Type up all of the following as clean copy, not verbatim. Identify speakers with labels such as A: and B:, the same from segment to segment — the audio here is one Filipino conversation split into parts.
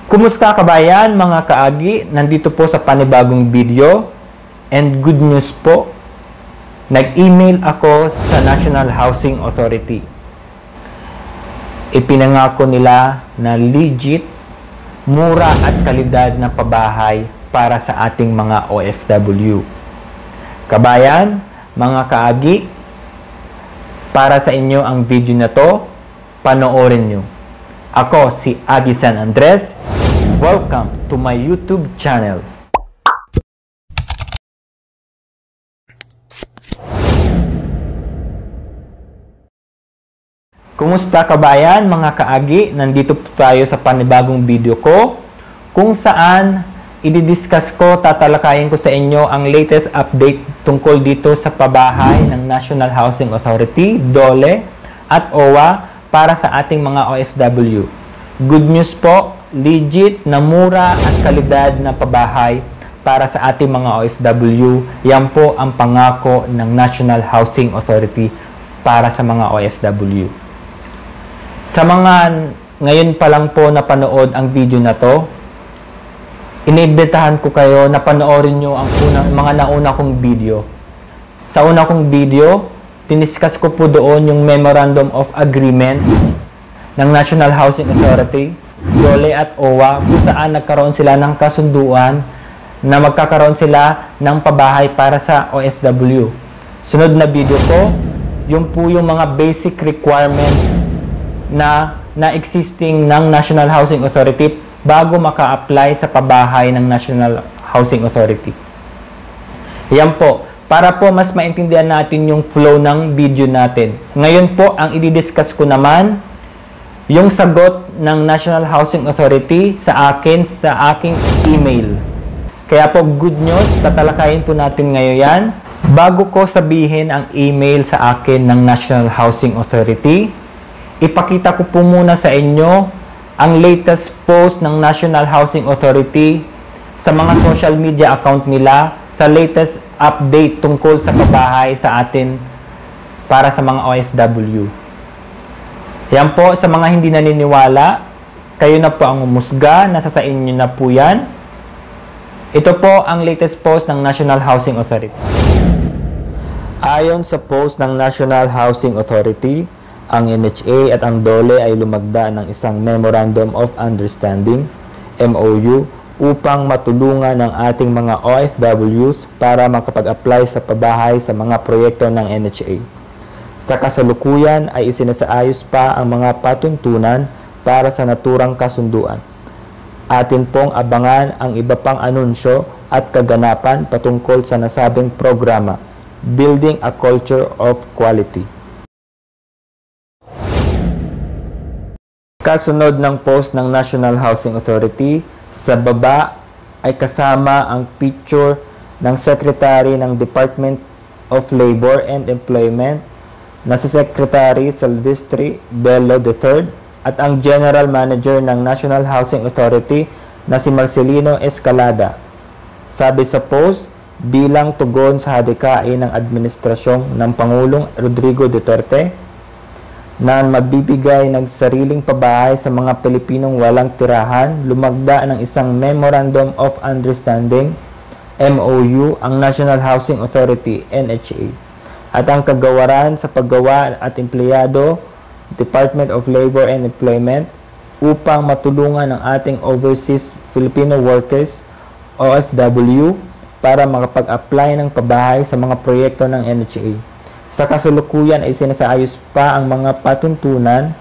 A: Kumusta kabayan, mga kaagi? Nandito po sa panibagong video. And good news po, nag-email ako sa National Housing Authority. Ipinangako nila na legit, mura at kalidad na pabahay para sa ating mga OFW. Kabayan, mga kaagi, para sa inyo ang video na to, panoorin nyo. Ako si Agi San Andres. Welcome to my YouTube channel. Kumusta kabayan, mga kaagi? Nandito po tayo sa panibagong video ko kung saan i-discuss ko, tatalakayin ko sa inyo ang latest update tungkol dito sa pabahay ng National Housing Authority, DOLE at OWA para sa ating mga OFW. Good news po, legit na mura at kalidad na pabahay para sa ating mga OFW. Yan po ang pangako ng National Housing Authority para sa mga OFW. Sa mga ngayon pa lang po napanood ang video na to, iniimbitahan ko kayo na panoorin nyo ang mga nauna kong video. Sa una kong video, diniscuss ko po doon yung Memorandum of Agreement ng National Housing Authority, DOLE at OWA, kung saan nagkaroon sila ng kasunduan na magkakaroon sila ng pabahay para sa OFW. Sunod na video ko, yung po yung mga basic requirements na existing ng National Housing Authority bago maka-apply sa pabahay ng National Housing Authority. Yan po, para po mas maintindihan natin yung flow ng video natin. Ngayon po, ang i-discuss ko naman, yung sagot ng National Housing Authority sa akin, sa aking email. Kaya po, good news, tatalakayin po natin ngayon yan. Bago ko sabihin ang email sa akin ng National Housing Authority, ipakita ko po muna sa inyo ang latest post ng National Housing Authority sa mga social media account nila sa latest update tungkol sa pabahay sa atin para sa mga OFW. Yan po, sa mga hindi naniniwala, kayo na po ang umusga, nasa sa inyo na po yan. Ito po ang latest post ng National Housing Authority. Ayon sa post ng National Housing Authority, ang NHA at ang DOLE ay lumagda ng isang Memorandum of Understanding, MOU, upang matulungan ang ating mga OFWs para makapag-apply sa pabahay sa mga proyekto ng NHA. Sa kasalukuyan ay isinasaayos pa ang mga patuntunan para sa naturang kasunduan. Atin pong abangan ang iba pang anunsyo at kaganapan patungkol sa nasabing programa, Building a Culture of Quality. Kasunod ng post ng National Housing Authority, sa baba ay kasama ang picture ng Secretary ng Department of Labor and Employment na si Secretary Silvestre Bello III at ang General Manager ng National Housing Authority na si Marcelino Escalada. Sabi sa post, bilang tugon sa hadikain ng administrasyong ng Pangulong Rodrigo Duterte na magbibigay ng sariling pabahay sa mga Pilipinong walang tirahan, lumagda ng isang Memorandum of Understanding, MOU, ang National Housing Authority, NHA, at ang kagawaran sa paggawa at empleyado, Department of Labor and Employment, upang matulungan ang ating overseas Filipino workers, OFW, para makapag-apply ng pabahay sa mga proyekto ng NHA. Sa kasalukuyan ay sinasaayos pa ang mga patuntunan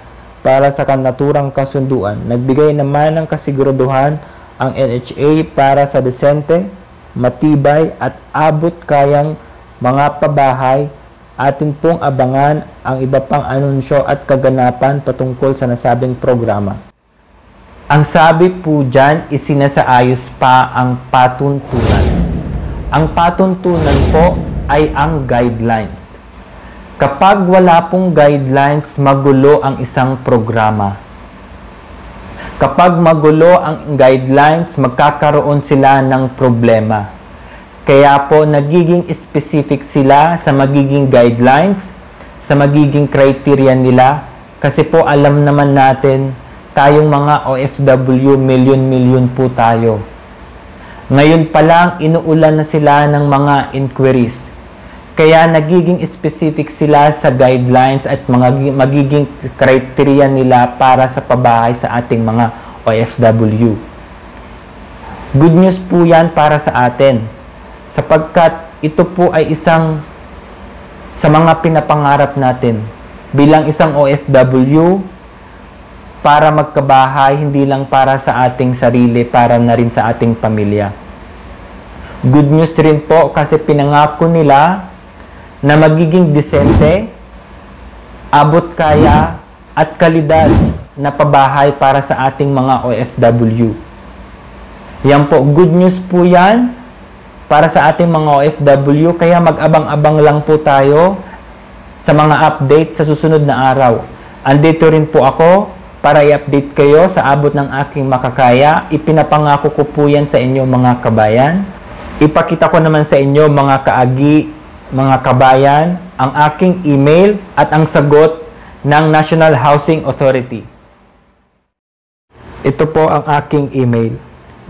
A: para sa naturang kasunduan. Nagbigay naman ng kasiguraduhan ang NHA para sa desente, matibay at abot kayang mga pabahay. Atin pong abangan ang iba pang anunsyo at kaganapan patungkol sa nasabing programa. Ang sabi po dyan, isinasaayos pa ang patuntunan. Ang patuntunan po ay ang guidelines. Kapag wala pong guidelines, magulo ang isang programa. Kapag magulo ang guidelines, magkakaroon sila ng problema. Kaya po, nagiging specific sila sa magiging guidelines, sa magiging criteria nila, kasi po alam naman natin tayong mga OFW, milyon-milyon po tayo. Ngayon pa lang, inuulan na sila ng mga inquiries. Kaya nagiging specific sila sa guidelines at magiging criteria nila para sa pabahay sa ating mga OFW. Good news po yan para sa atin, sapagkat ito po ay isang sa mga pinapangarap natin bilang isang OFW, para magkabahay, hindi lang para sa ating sarili, para na rin sa ating pamilya. Good news rin po kasi pinangako nila na magiging disente, abot kaya at kalidad na pabahay para sa ating mga OFW. Yan po, good news po yan para sa ating mga OFW, kaya mag-abang-abang lang po tayo sa mga update sa susunod na araw. Andito rin po ako para i-update kayo sa abot ng aking makakaya. Ipinapangako ko po yan sa inyo mga kabayan. Ipakita ko naman sa inyo mga kaagi, mga kabayan, ang aking email at ang sagot ng National Housing Authority. Ito po ang aking email.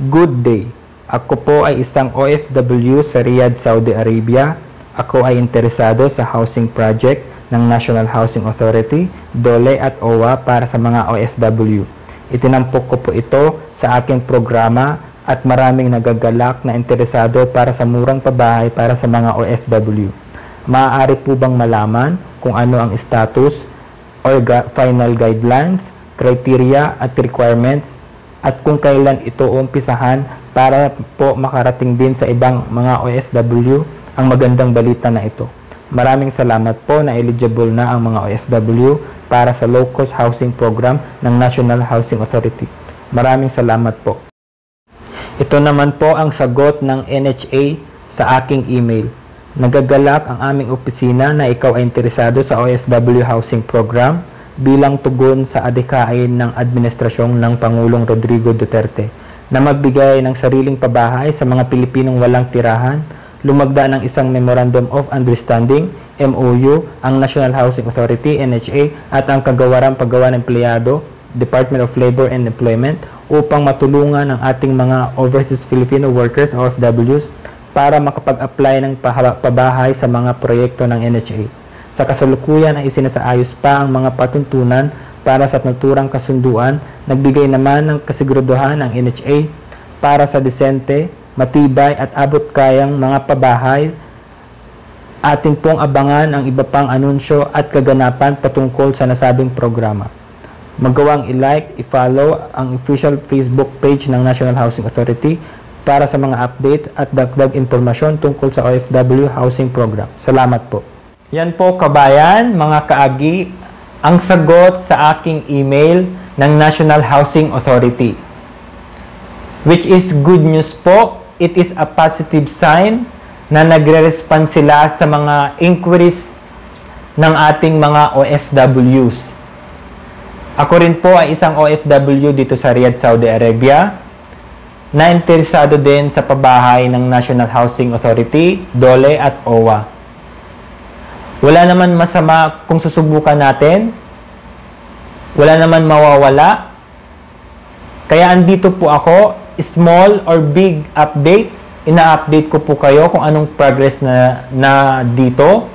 A: Good day. Ako po ay isang OFW sa Riyadh, Saudi Arabia. Ako ay interesado sa housing project ng National Housing Authority, DOLE at OWA para sa mga OFW. Itinampok ko po ito sa aking programa at maraming nagagalak na interesado para sa murang pabahay para sa mga OFW. Maaari po bang malaman kung ano ang status or final guidelines, criteria at requirements at kung kailan ito umpisahan para po makarating din sa ibang mga OFW ang magandang balita na ito. Maraming salamat po na eligible na ang mga OFW para sa low-cost housing program ng National Housing Authority. Maraming salamat po. Ito naman po ang sagot ng NHA sa aking email. Nagagalak ang aming opisina na ikaw ay interesado sa OFW housing program bilang tugon sa adhikain ng administrasyong ng Pangulong Rodrigo Duterte na magbigay ng sariling pabahay sa mga Pilipinong walang tirahan. Lumagda ng isang Memorandum of Understanding, MOU, ang National Housing Authority, NHA, at ang Kagawarang Paggawa ng Empleyado, Department of Labor and Employment, upang matulungan ang ating mga overseas Filipino workers, OFWs, para makapag-apply ng pabahay sa mga proyekto ng NHA. Sa kasalukuyan ay isinasaayos pa ang mga patuntunan para sa naturang kasunduan. Nagbigay naman ng kasiguraduhan ang NHA para sa disente, matibay at abot kayang mga pabahay. Ating pong abangan ang iba pang anunsyo at kaganapan patungkol sa nasabing programa. Magawang i-like, i-follow ang official Facebook page ng National Housing Authority para sa mga update at dagdag impormasyon tungkol sa OFW housing program. Salamat po. Yan po kabayan, mga kaagi, ang sagot sa aking email ng National Housing Authority. Which is good news po. It is a positive sign na nagre-respond sila sa mga inquiries ng ating mga OFWs. Ako rin po ay isang OFW dito sa Riyadh, Saudi Arabia, na interesado din sa pabahay ng National Housing Authority, DOLE at OWA. Wala naman masama kung susubukan natin. Wala naman mawawala. Kaya andito po ako, small or big updates, ina-update ko po kayo kung anong progress na dito.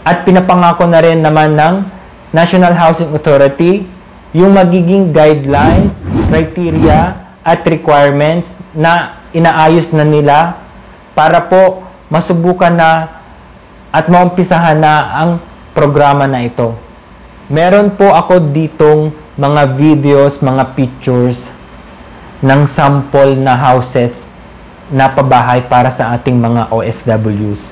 A: At pinapangako na rin naman ng National Housing Authority yung magiging guidelines, criteria, at requirements na inaayos na nila para po masubukan na at maumpisahan na ang programa na ito. Meron po ako ditong mga videos, mga pictures ng sample na houses na pabahay para sa ating mga OFWs.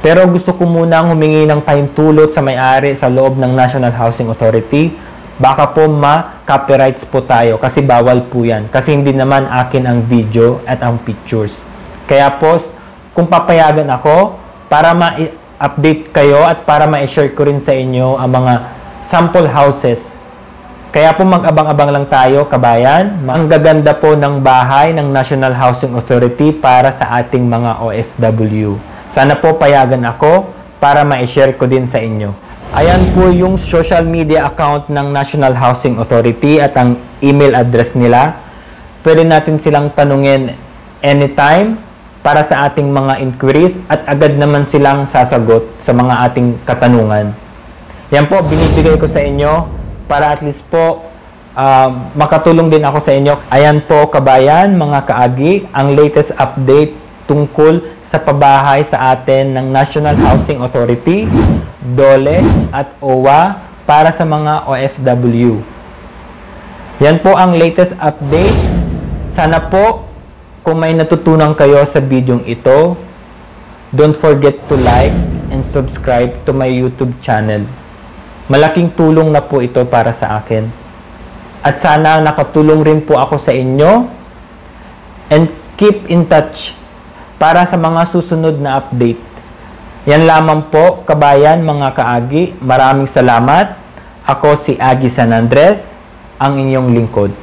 A: Pero gusto ko munang humingi ng pahintulot sa may-ari sa loob ng National Housing Authority. Baka po ma-copyrights po tayo kasi bawal po yan. Kasi hindi naman akin ang video at ang pictures. Kaya po, kung papayagan ako para ma-update kayo at para ma-share ko rin sa inyo ang mga sample houses. Kaya po mag-abang-abang lang tayo, kabayan. Ang gaganda po ng bahay ng National Housing Authority para sa ating mga OFW. Sana po payagan ako para ma-share ko din sa inyo. Ayan po yung social media account ng National Housing Authority at ang email address nila. Pwede natin silang tanungin anytime para sa ating mga inquiries at agad naman silang sasagot sa mga ating katanungan. Yan po, binibigay ko sa inyo para at least po makatulong din ako sa inyo. Ayan po kabayan, mga kaagi, ang latest update tungkol sa pabahay sa atin ng National Housing Authority, DOLE at OWA para sa mga OFW. Yan po ang latest updates. Sana po kung may natutunan kayo sa videong ito, don't forget to like and subscribe to my YouTube channel. Malaking tulong na po ito para sa akin. At sana nakatulong rin po ako sa inyo. And keep in touch para sa mga susunod na update. Yan lamang po, kabayan, mga kaagi. Maraming salamat. Ako si Agi San Andres, ang inyong lingkod.